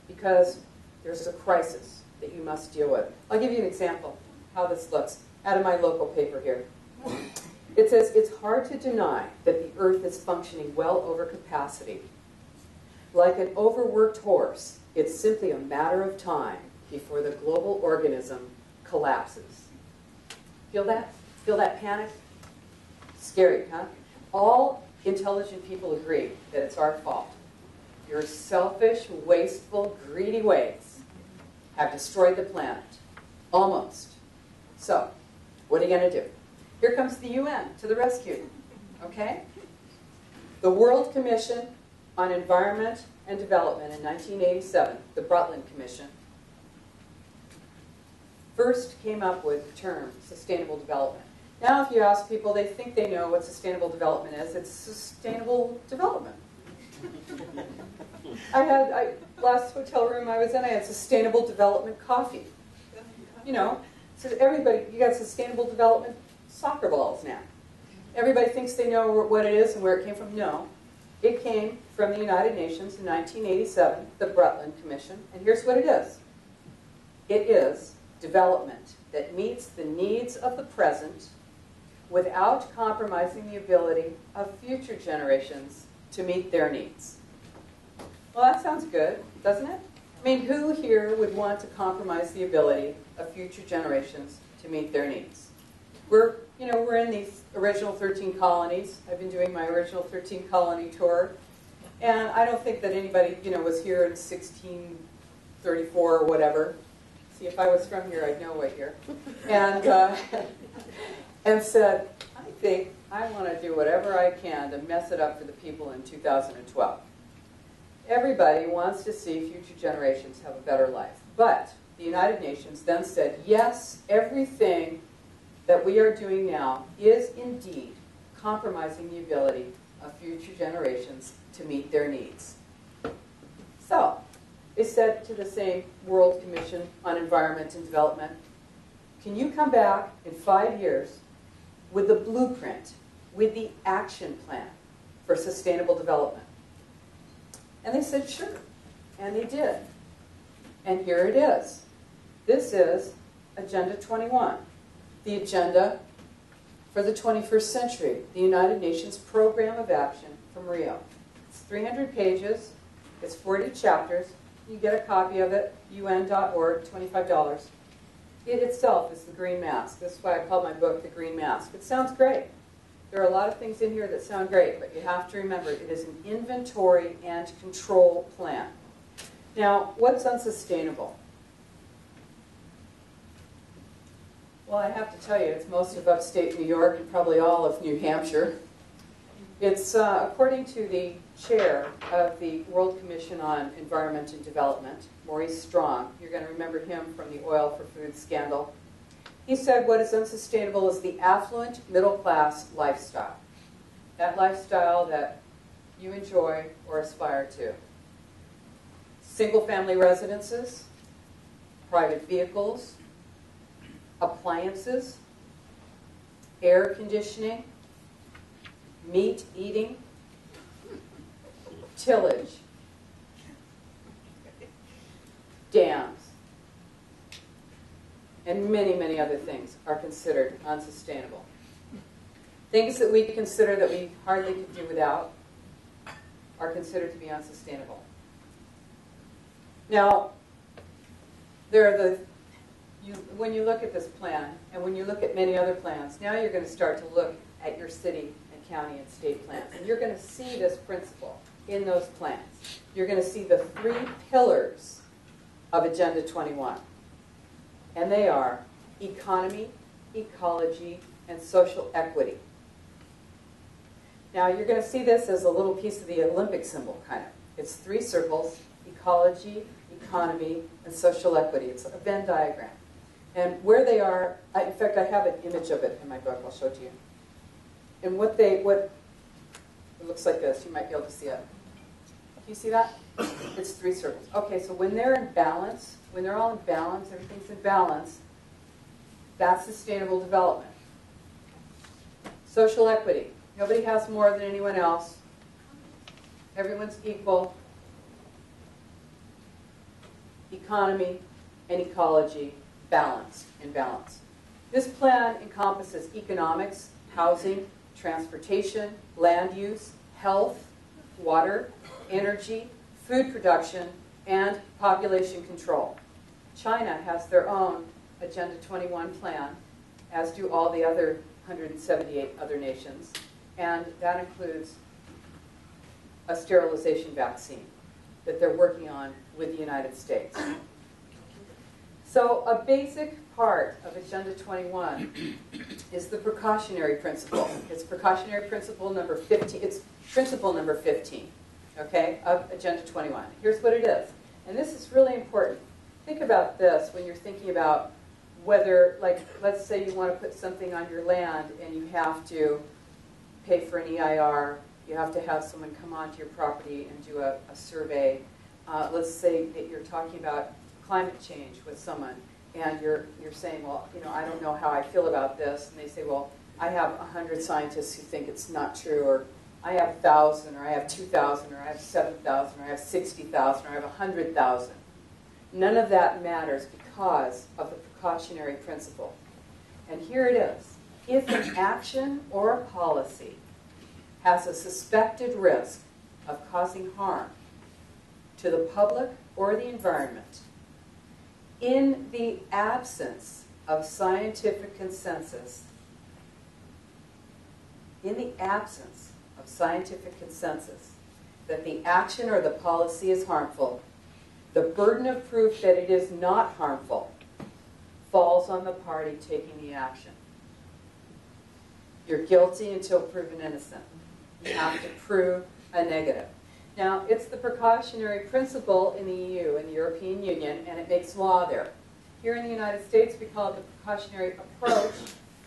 because there's a crisis that you must deal with. I'll give you an example how this looks out of my local paper here. It says, it's hard to deny that the Earth is functioning well over capacity. Like an overworked horse, it's simply a matter of time before the global organism collapses. Feel that? Feel that panic? Scary, huh? All intelligent people agree that it's our fault. Your selfish, wasteful, greedy ways have destroyed the planet. Almost. So, what are you going to do? Here comes the UN to the rescue. Okay? The World Commission on Environment and Development in 1987, the Brundtland Commission, first came up with the term sustainable development. Now, if you ask people, they think they know what sustainable development is. It's sustainable development. Last hotel room I was in, I had sustainable development coffee. You know, so everybody, you got sustainable development soccer balls now. Everybody thinks they know what it is and where it came from. No. It came from the United Nations in 1987, the Brundtland Commission, and here's what it is. It is development that meets the needs of the present without compromising the ability of future generations to meet their needs. Well, that sounds good, doesn't it? I mean, who here would want to compromise the ability of future generations to meet their needs? We're in these original 13 colonies. I've been doing my original 13 colony tour. And I don't think that anybody, was here in 1634 or whatever. See, if I was from here, I'd know what year. And said, I think I want to do whatever I can to mess it up for the people in 2012. Everybody wants to see future generations have a better life. But the United Nations then said, yes, everything that we are doing now is indeed compromising the ability of future generations to meet their needs. So, they said to the same World Commission on Environment and Development, can you come back in 5 years with the blueprint, with the action plan for sustainable development? And they said, sure. And they did. And here it is. This is Agenda 21. The agenda for the 21st century, the United Nations Program of Action from Rio. It's 300 pages, it's 40 chapters. You get a copy of it, un.org, $25. It itself is the green mask. That's why I call my book The Green Mask. It sounds great. There are a lot of things in here that sound great, but you have to remember it is an inventory and control plan. Now, what's unsustainable? Well, I have to tell you, it's most of upstate New York and probably all of New Hampshire. It's, according to the chair of the World Commission on Environment and Development, Maurice Strong, you're going to remember him from the oil for food scandal. He said what is unsustainable is the affluent middle-class lifestyle. That lifestyle that you enjoy or aspire to. Single-family residences, private vehicles, appliances, air conditioning, meat eating, tillage, dams, and many, many other things are considered unsustainable. Things that we consider that we hardly could do without are considered to be unsustainable. Now, when you look at this plan, and when you look at many other plans, now you're going to start to look at your city and county and state plans. And you're going to see this principle in those plans. You're going to see the 3 pillars of Agenda 21. And they are economy, ecology, and social equity. Now you're going to see this as a little piece of the Olympic symbol, kind of. It's 3 circles, ecology, economy, and social equity. It's a Venn diagram. And where they are, in fact, I have an image of it in my book. I'll show it to you. And it looks like this. You might be able to see it. Can you see that? It's 3 circles. Okay, so when they're in balance, when they're all in balance, everything's in balance, that's sustainable development. Social equity. Nobody has more than anyone else. Everyone's equal. economy, and ecology balanced in balance. This plan encompasses economics, housing, transportation, land use, health, water, energy, food production, and population control. China has their own Agenda 21 plan, as do all the other 178 other nations, and that includes a sterilization vaccine that they're working on with the United States. So a basic part of Agenda 21 is the precautionary principle. It's precautionary principle number 15. It's principle number 15, okay, of Agenda 21. Here's what it is. And this is really important. Think about this when you're thinking about whether, like, let's say you want to put something on your land and you have to pay for an EIR. You have to have someone come onto your property and do a survey. Let's say that you're talking about climate change with someone, and you're saying, well, you know, I don't know how I feel about this, and they say, well, I have 100 scientists who think it's not true, or I have 1,000, or I have 2,000, or I have 7,000, or I have 60,000, or I have 100,000. None of that matters because of the precautionary principle. And here it is. If an action or a policy has a suspected risk of causing harm to the public or the environment, in the absence of scientific consensus, that the action or the policy is harmful, the burden of proof that it is not harmful falls on the party taking the action. You're guilty until proven innocent. You have to prove a negative. Now, it's the precautionary principle in the EU, in the European Union, and it makes law there. Here in the United States, we call it the precautionary approach,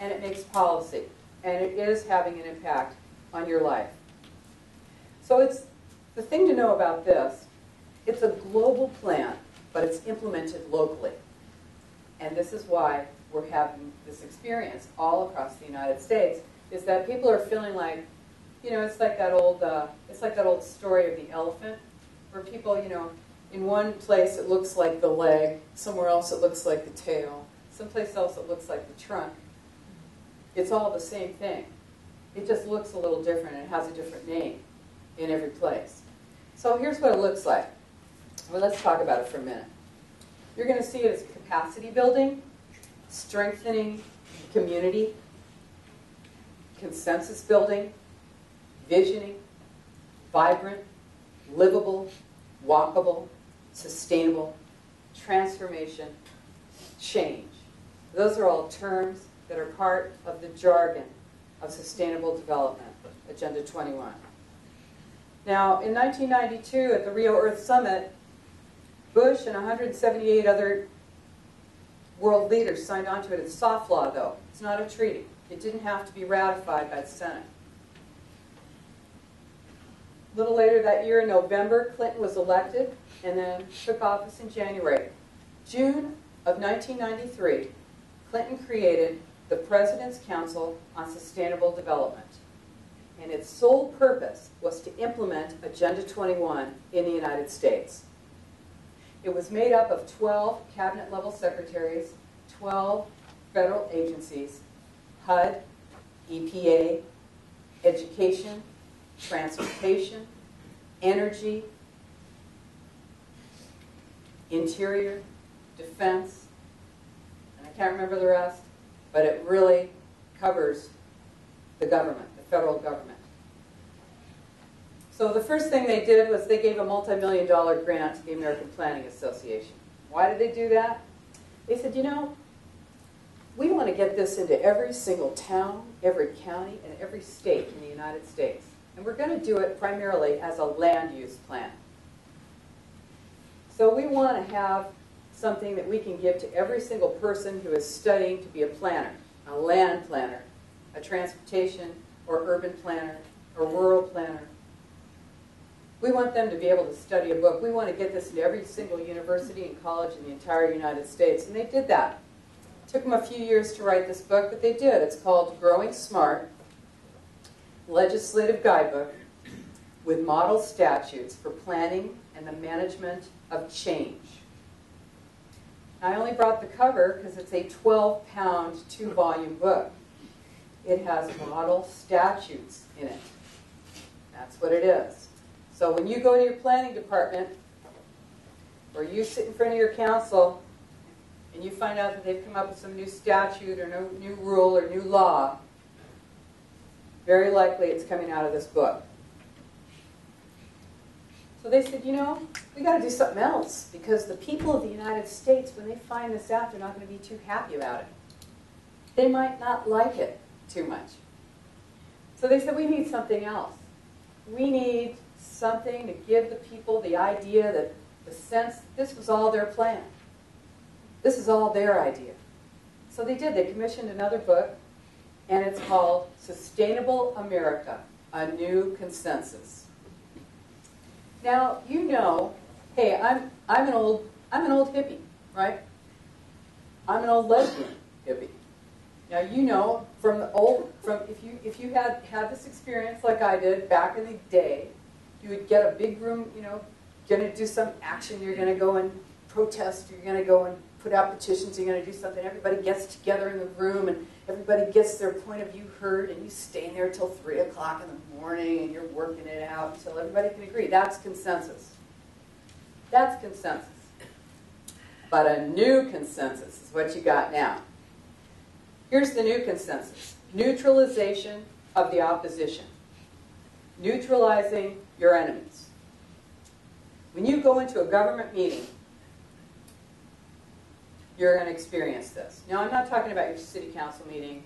and it makes policy. And it is having an impact on your life. So it's the thing to know about this, it's a global plan, but it's implemented locally. And this is why we're having this experience all across the United States, is that people are feeling like, you know, it's like that old story of the elephant, where people, you know, in one place it looks like the leg, somewhere else it looks like the tail, someplace else it looks like the trunk. It's all the same thing. It just looks a little different and it has a different name in every place. So here's what it looks like. Well, let's talk about it for a minute. You're going to see it as capacity building, strengthening community, consensus building, visioning, vibrant, livable, walkable, sustainable, transformation, change. Those are all terms that are part of the jargon of sustainable development, Agenda 21. Now, in 1992, at the Rio Earth Summit, Bush and 178 other world leaders signed on to it. It's soft law, though. It's not a treaty. It didn't have to be ratified by the Senate. A little later that year, in November, Clinton was elected and then took office in January. June of 1993, Clinton created the President's Council on Sustainable Development. And its sole purpose was to implement Agenda 21 in the United States. It was made up of 12 cabinet-level secretaries, 12 federal agencies, HUD, EPA, education, transportation, energy, interior, defense, and I can't remember the rest, but it really covers the government, the federal government. So the first thing they did was they gave a multi-million-dollar grant to the American Planning Association. Why did they do that? They said, you know, we want to get this into every single town, every county, and every state in the United States. And we're going to do it primarily as a land use plan. So we want to have something that we can give to every single person who is studying to be a planner, a land planner, a transportation or urban planner, or rural planner. We want them to be able to study a book. We want to get this into every single university and college in the entire United States. And they did that. It took them a few years to write this book, but they did. It's called Growing Smart, Legislative Guidebook with Model Statutes for Planning and the Management of Change. I only brought the cover because it's a 12-pound, 2-volume book. It has model statutes in it. That's what it is. So when you go to your planning department, or you sit in front of your council, and you find out that they've come up with some new statute or no new rule or new law, very likely it's coming out of this book. So they said, you know, we got to do something else, because the people of the United States, when they find this out, they're not going to be too happy about it. They might not like it too much. So they said, we need something else. We need something to give the people the idea that the sense this was all their plan. This is all their idea. So they did. They commissioned another book, and it's called Sustainable America, A New Consensus. Now, you know, hey, I'm an old hippie, right? I'm an old lesbian hippie. Now, you know, if you had this experience like I did back in the day, you would get a big room, you know, going to do some action, you're going to go and protest, you're going to go and put out petitions, you're going to do something, everybody gets together in the room and everybody gets their point of view heard, and you stay in there till 3 o'clock in the morning and you're working it out until everybody can agree. That's consensus. That's consensus. But a new consensus is what you got now. Here's the new consensus. Neutralization of the opposition. Neutralizing your enemies. When you go into a government meeting, you're going to experience this. Now, I'm not talking about your city council meeting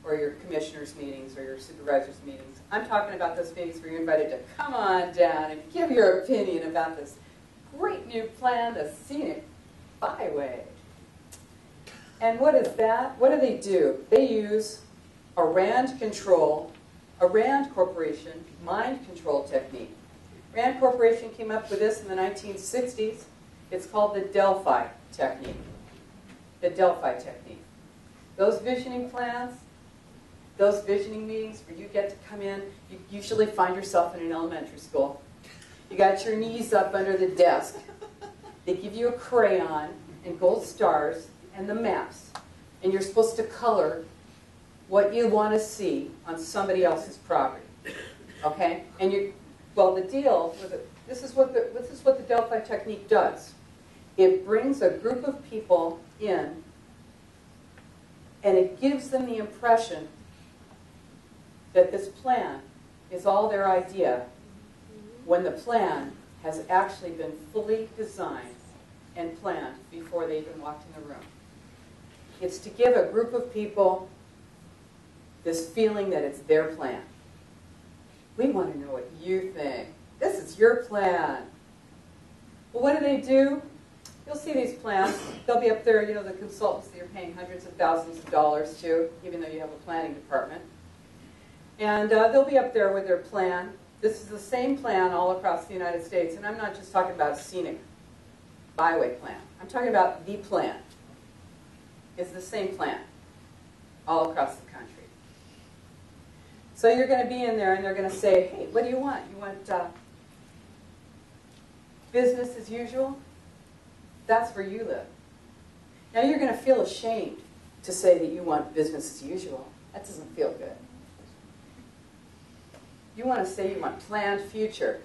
or your commissioners' meetings or your supervisors' meetings. I'm talking about those meetings where you're invited to come on down and give your opinion about this great new plan, the Scenic Byway. And what is that? What do? They use a RAND Corporation mind control technique. RAND Corporation came up with this in the 1960s. It's called the Delphi technique. The Delphi technique. Those visioning plans, those visioning meetings where you get to come in, you usually find yourself in an elementary school. You got your knees up under the desk. They give you a crayon and gold stars and the maps. And you're supposed to color what you want to see on somebody else's property. Okay? And the deal with it, this is what the Delphi technique does. It brings a group of people in, and it gives them the impression that this plan is all their idea, when the plan has actually been fully designed and planned before they even walked in the room. It's to give a group of people this feeling that it's their plan. We want to know what you think. This is your plan. Well, what do? You'll see these plans. They'll be up there, you know, the consultants that you're paying hundreds of thousands of dollars to, even though you have a planning department. And they'll be up there with their plan. This is the same plan all across the United States. And I'm not just talking about a Scenic Byway plan. I'm talking about the plan. It's the same plan all across the country. So you're going to be in there and they're going to say, hey, what do you want? You want business as usual? That's where you live. Now you're going to feel ashamed to say that you want business as usual. That doesn't feel good. You want to say you want planned future.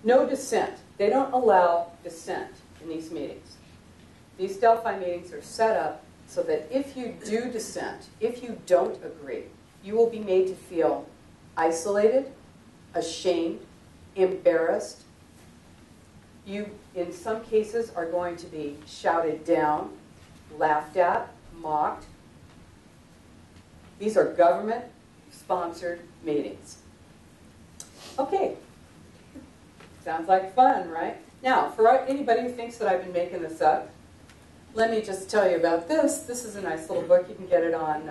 No dissent. They don't allow dissent in these meetings. These Delphi meetings are set up so that if you do dissent, if you don't agree, you will be made to feel isolated, ashamed, embarrassed. You, in some cases, are going to be shouted down, laughed at, mocked. These are government-sponsored meetings. Okay. Sounds like fun, right? Now, for anybody who thinks that I've been making this up, let me just tell you about this. This is a nice little book. You can get it on